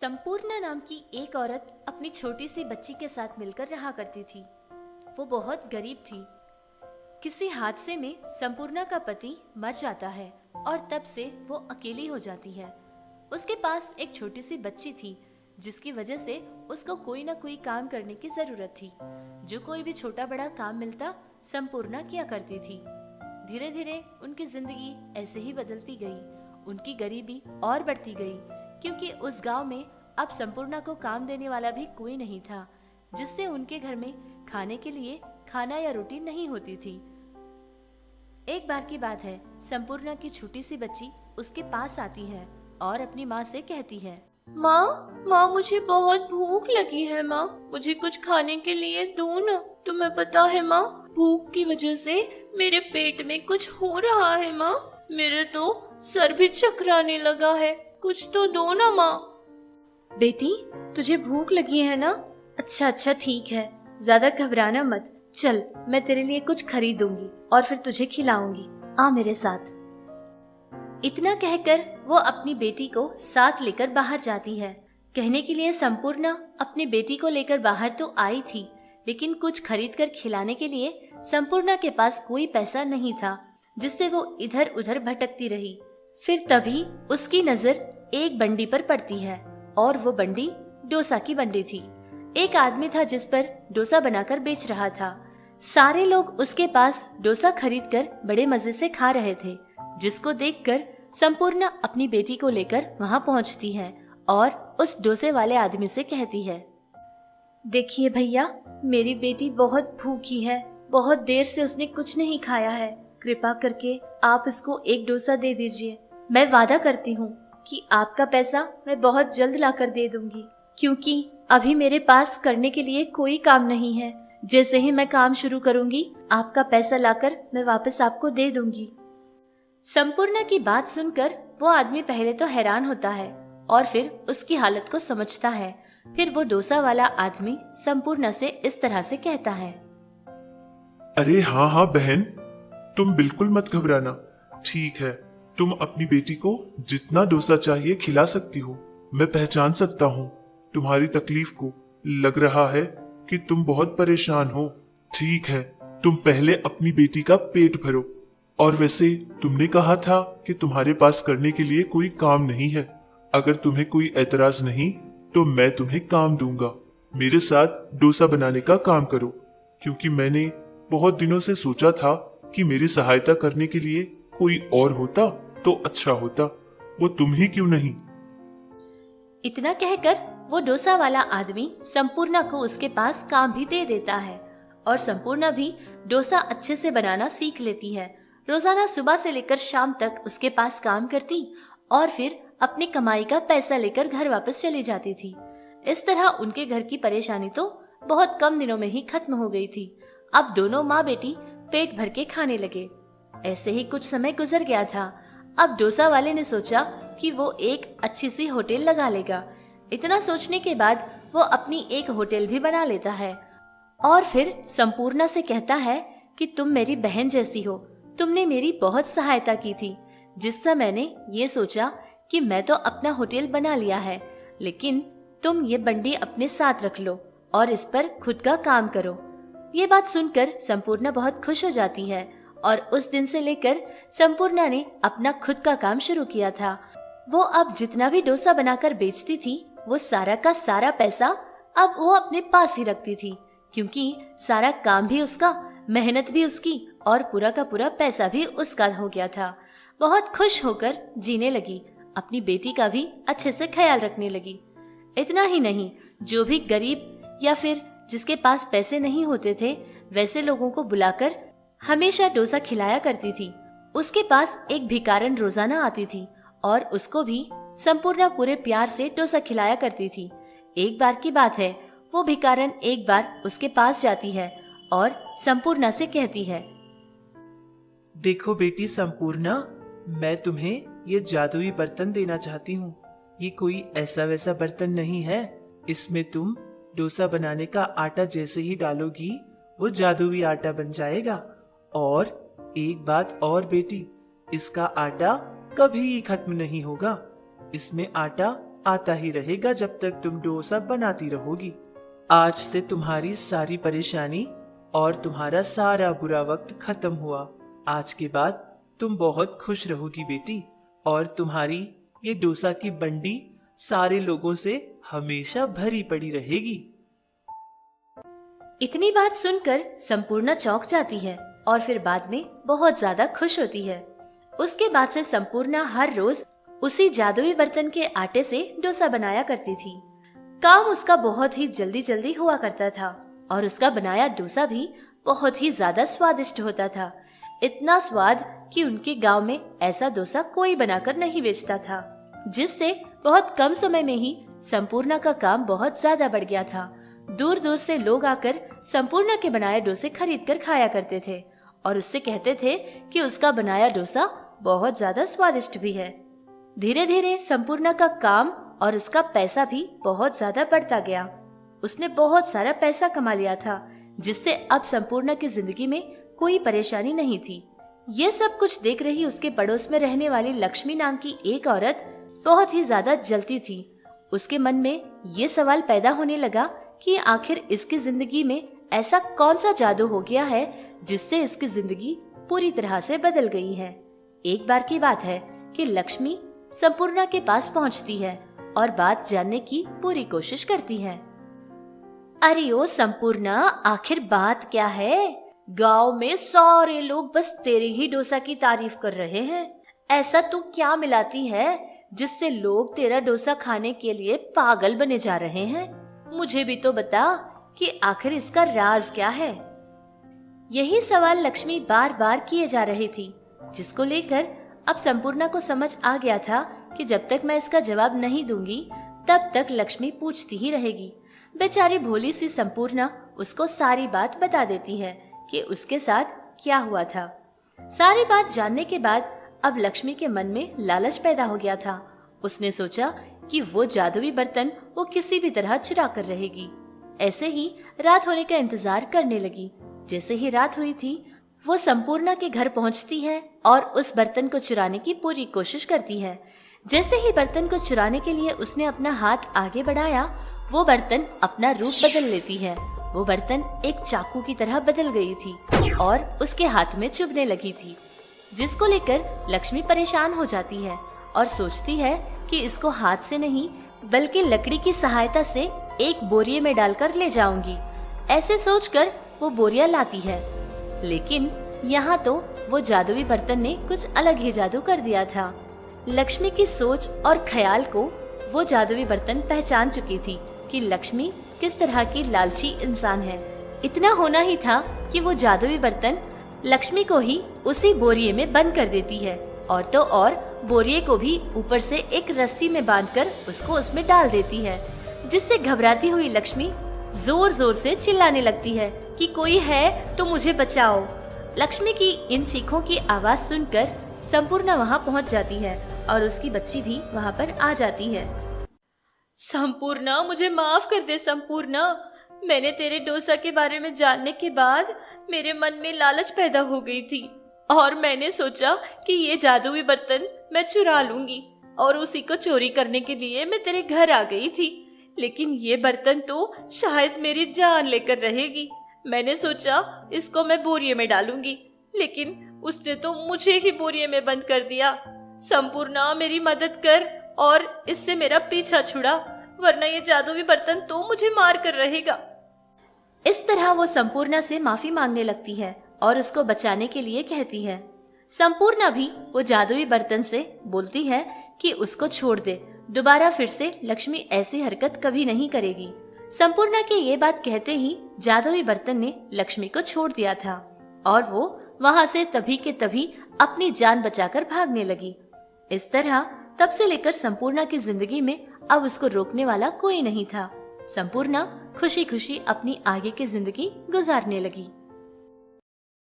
संपूर्णा नाम की एक औरत अपनी छोटी सी बच्ची के साथ मिलकर रहा करती थी। वो बहुत गरीब थी। किसी हादसे में संपूर्णा का पति मर जाता है और तब से वो अकेली हो जाती है। उसके पास एक छोटी सी बच्ची थी जिसकी वजह से उसको कोई ना कोई काम करने की जरूरत थी। जो कोई भी छोटा बड़ा काम मिलता संपूर्णा किया करती थी। धीरे धीरे उनकी जिंदगी ऐसे ही बदलती गई। उनकी गरीबी और बढ़ती गई क्योंकि उस गांव में अब संपूर्णा को काम देने वाला भी कोई नहीं था, जिससे उनके घर में खाने के लिए खाना या रोटी नहीं होती थी। एक बार की बात है, संपूर्णा की छोटी सी बच्ची उसके पास आती है और अपनी माँ से कहती है, माँ मुझे बहुत भूख लगी है। माँ मुझे कुछ खाने के लिए दो ना। तुम्हें पता है माँ, भूख की वजह से मेरे पेट में कुछ हो रहा है। माँ मेरे तो सर भी चकराने लगा है, कुछ तो दो ना माँ। बेटी तुझे भूख लगी है ना? अच्छा ठीक है, ज्यादा घबराना मत। चल मैं तेरे लिए कुछ खरीदूंगी और फिर तुझे खिलाऊंगी। आ मेरे साथ। इतना कहकर वो अपनी बेटी को साथ लेकर बाहर जाती है। कहने के लिए संपूर्णा अपनी बेटी को लेकर बाहर तो आई थी, लेकिन कुछ खरीद कर खिलाने के लिए संपूर्णा के पास कोई पैसा नहीं था, जिससे वो इधर उधर भटकती रही। फिर तभी उसकी नजर एक बंडी पर पड़ती है और वो बंडी डोसा की बंडी थी। एक आदमी था जिस पर डोसा बनाकर बेच रहा था। सारे लोग उसके पास डोसा खरीदकर बड़े मजे से खा रहे थे, जिसको देखकर संपूर्णा अपनी बेटी को लेकर वहां पहुंचती है और उस डोसे वाले आदमी से कहती है, देखिए भैया, मेरी बेटी बहुत भूखी है, बहुत देर से उसने कुछ नहीं खाया है। कृपा करके आप इसको एक डोसा दे दीजिए। मैं वादा करती हूँ कि आपका पैसा मैं बहुत जल्द लाकर दे दूंगी, क्योंकि अभी मेरे पास करने के लिए कोई काम नहीं है। जैसे ही मैं काम शुरू करूंगी, आपका पैसा लाकर मैं वापस आपको दे दूंगी। संपूर्णा की बात सुनकर वो आदमी पहले तो हैरान होता है और फिर उसकी हालत को समझता है। फिर वो डोसा वाला आदमी संपूर्णा से इस तरह से कहता है, अरे हाँ बहन, तुम बिल्कुल मत घबराना। ठीक है, तुम अपनी बेटी को जितना डोसा चाहिए खिला सकती हो। मैं पहचान सकता हूँ तुम्हारी तकलीफ को। लग रहा है कि तुम बहुत परेशान हो। ठीक है, तुम पहले अपनी बेटी का पेट भरो। और वैसे तुमने कहा था कि तुम्हारे पास करने के लिए कोई काम नहीं है। अगर तुम्हें कोई एतराज नहीं तो मैं तुम्हें काम दूंगा। मेरे साथ डोसा बनाने का काम करो, क्योंकि मैंने बहुत दिनों से सोचा था कि मेरी सहायता करने के लिए कोई और होता तो अच्छा होता। वो तुम ही क्यों नहीं? इतना कहकर वो डोसा वाला आदमी संपूर्णा को उसके पास काम भी दे देता है और संपूर्णा भी डोसा अच्छे से बनाना सीख लेती है। रोजाना सुबह से लेकर शाम तक उसके पास काम करती और फिर अपनी कमाई का पैसा लेकर घर वापस चली जाती थी। इस तरह उनके घर की परेशानी तो बहुत कम दिनों में ही खत्म हो गई थी। अब दोनों माँ बेटी पेट भर के खाने लगे। ऐसे ही कुछ समय गुजर गया था। अब डोसा वाले ने सोचा कि वो एक अच्छी सी होटल लगा लेगा। इतना सोचने के बाद वो अपनी एक होटल भी बना लेता है और फिर संपूर्णा से कहता है कि तुम मेरी बहन जैसी हो। तुमने मेरी बहुत सहायता की थी, जिससे मैंने ये सोचा कि मैं तो अपना होटल बना लिया है, लेकिन तुम ये बंडी अपने साथ रख लो और इस पर खुद का काम करो। ये बात सुनकर संपूर्णा बहुत खुश हो जाती है और उस दिन से लेकर संपूर्णा ने अपना खुद का काम शुरू किया था। वो अब जितना भी डोसा बनाकर बेचती थी, वो सारा का सारा पैसा अब वो अपने पास ही रखती थी, क्योंकि सारा काम भी उसका, मेहनत भी उसकी और पूरा का पूरा पैसा भी उसका हो गया था। बहुत खुश होकर जीने लगी, अपनी बेटी का भी अच्छे से ख्याल रखने लगी। इतना ही नहीं, जो भी गरीब या फिर जिसके पास पैसे नहीं होते थे, वैसे लोगों को बुलाकर हमेशा डोसा खिलाया करती थी। उसके पास एक भिखारन रोजाना आती थी और उसको भी संपूर्णा पूरे प्यार से डोसा खिलाया करती थी। एक बार की बात है, वो भिखारन एक बार उसके पास जाती है और संपूर्णा से कहती है, देखो बेटी संपूर्णा, मैं तुम्हें ये जादुई बर्तन देना चाहती हूँ। ये कोई ऐसा वैसा बर्तन नहीं है। इसमें तुम डोसा बनाने का आटा जैसे ही डालोगी, वो जादुई आटा बन जाएगा। और एक बात और बेटी, इसका आटा कभी खत्म नहीं होगा। इसमें आटा आता ही रहेगा जब तक तुम डोसा बनाती रहोगी। आज से तुम्हारी सारी परेशानी और तुम्हारा सारा बुरा वक्त खत्म हुआ। आज के बाद तुम बहुत खुश रहोगी बेटी, और तुम्हारी ये डोसा की बंडी सारे लोगों से हमेशा भरी पड़ी रहेगी। इतनी बात सुनकर संपूर्णा चौंक जाती है और फिर बाद में बहुत ज्यादा खुश होती है। उसके बाद से संपूर्णा हर रोज उसी जादुई बर्तन के आटे से डोसा बनाया करती थी। काम उसका बहुत ही जल्दी जल्दी हुआ करता था और उसका बनाया डोसा भी बहुत ही ज्यादा स्वादिष्ट होता था। इतना स्वाद कि उनके गांव में ऐसा डोसा कोई बनाकर नहीं बेचता था, जिससे बहुत कम समय में ही संपूर्णा का काम बहुत ज्यादा बढ़ गया था। दूर दूर से लोग आकर संपूर्णा के बनाए डोसे खरीद कर खाया करते थे और उससे कहते थे कि उसका बनाया डोसा बहुत ज्यादा स्वादिष्ट भी है। धीरे धीरे संपूर्णा का काम और उसका पैसा भी बहुत ज्यादा बढ़ता गया। उसने बहुत सारा पैसा कमा लिया था, जिससे अब संपूर्णा की जिंदगी में कोई परेशानी नहीं थी। ये सब कुछ देख रही उसके पड़ोस में रहने वाली लक्ष्मी नाम की एक औरत बहुत ही ज्यादा जलती थी। उसके मन में ये सवाल पैदा होने लगा कि आखिर इसकी जिंदगी में ऐसा कौन सा जादू हो गया है जिससे इसकी जिंदगी पूरी तरह से बदल गई है। एक बार की बात है कि लक्ष्मी संपूर्णा के पास पहुंचती है और बात जानने की पूरी कोशिश करती है। अरे ओ संपूर्णा, आखिर बात क्या है? गांव में सारे लोग बस तेरे ही डोसा की तारीफ कर रहे हैं। ऐसा तू क्या मिलाती है जिससे लोग तेरा डोसा खाने के लिए पागल बने जा रहे हैं? मुझे भी तो बता कि आखिर इसका राज क्या है। यही सवाल लक्ष्मी बार बार किए जा रही थी, जिसको लेकर अब संपूर्णा को समझ आ गया था कि जब तक मैं इसका जवाब नहीं दूंगी तब तक लक्ष्मी पूछती ही रहेगी। बेचारी भोली सी संपूर्णा उसको सारी बात बता देती है कि उसके साथ क्या हुआ था। सारी बात जानने के बाद अब लक्ष्मी के मन में लालच पैदा हो गया था। उसने सोचा कि वो जादुई बर्तन वो किसी भी तरह चुरा कर रहेगी। ऐसे ही रात होने का इंतजार करने लगी। जैसे ही रात हुई थी, वो संपूर्णा के घर पहुंचती है और उस बर्तन को चुराने की पूरी कोशिश करती है। जैसे ही बर्तन को चुराने के लिए उसने अपना हाथ आगे बढ़ाया, वो बर्तन अपना रूप बदल लेती है। वो बर्तन एक चाकू की तरह बदल गई थी और उसके हाथ में चुभने लगी थी, जिसको लेकर लक्ष्मी परेशान हो जाती है और सोचती है कि इसको हाथ से नहीं बल्कि लकड़ी की सहायता से एक बोरिये में डालकर ले जाऊंगी। ऐसे सोचकर वो बोरिया लाती है, लेकिन यहाँ तो वो जादुई बर्तन ने कुछ अलग ही जादू कर दिया था। लक्ष्मी की सोच और ख्याल को वो जादुई बर्तन पहचान चुकी थी कि लक्ष्मी किस तरह की लालची इंसान है। इतना होना ही था कि वो जादुई बर्तन लक्ष्मी को ही उसी बोरिये में बंद कर देती है और तो और बोरिये को भी ऊपर से एक रस्सी में बांधकर उसको उसमें डाल देती है, जिससे घबराती हुई लक्ष्मी जोर जोर से चिल्लाने लगती है कि कोई है तो मुझे बचाओ। लक्ष्मी की इन चीखों की आवाज सुनकर संपूर्णा वहाँ पहुँच जाती है और उसकी बच्ची भी वहाँ पर आ जाती है। संपूर्णा, मुझे माफ कर दे संपूर्णा। मैंने तेरे डोसा के बारे में जानने के बाद मेरे मन में लालच पैदा हो गई थी और मैंने सोचा कि ये जादुई बर्तन मैं चुरा लूंगी और उसी को चोरी करने के लिए मैं तेरे घर आ गई थी। लेकिन ये बर्तन तो शायद मेरी जान लेकर रहेगी। मैंने सोचा इसको मैं बोरिये में डालूंगी, लेकिन उसने तो मुझे ही बोरिये में बंद कर दिया। संपूर्णा, मेरी मदद कर और इससे मेरा पीछा छुड़ा, वरना ये जादुई बर्तन तो मुझे मार कर रहेगा। इस तरह वो संपूर्णा से माफी मांगने लगती है और उसको बचाने के लिए कहती है। संपूर्णा भी वो जादुई बर्तन से बोलती है कि उसको छोड़ दे, दोबारा फिर से लक्ष्मी ऐसी हरकत कभी नहीं करेगी। संपूर्णा के ये बात कहते ही जादुई बर्तन ने लक्ष्मी को छोड़ दिया था और वो वहां से तभी के तभी अपनी जान बचाकर भागने लगी। इस तरह तब से लेकर संपूर्णा की जिंदगी में अब उसको रोकने वाला कोई नहीं था। संपूर्णा खुशी खुशी अपनी आगे की जिंदगी गुजारने लगी।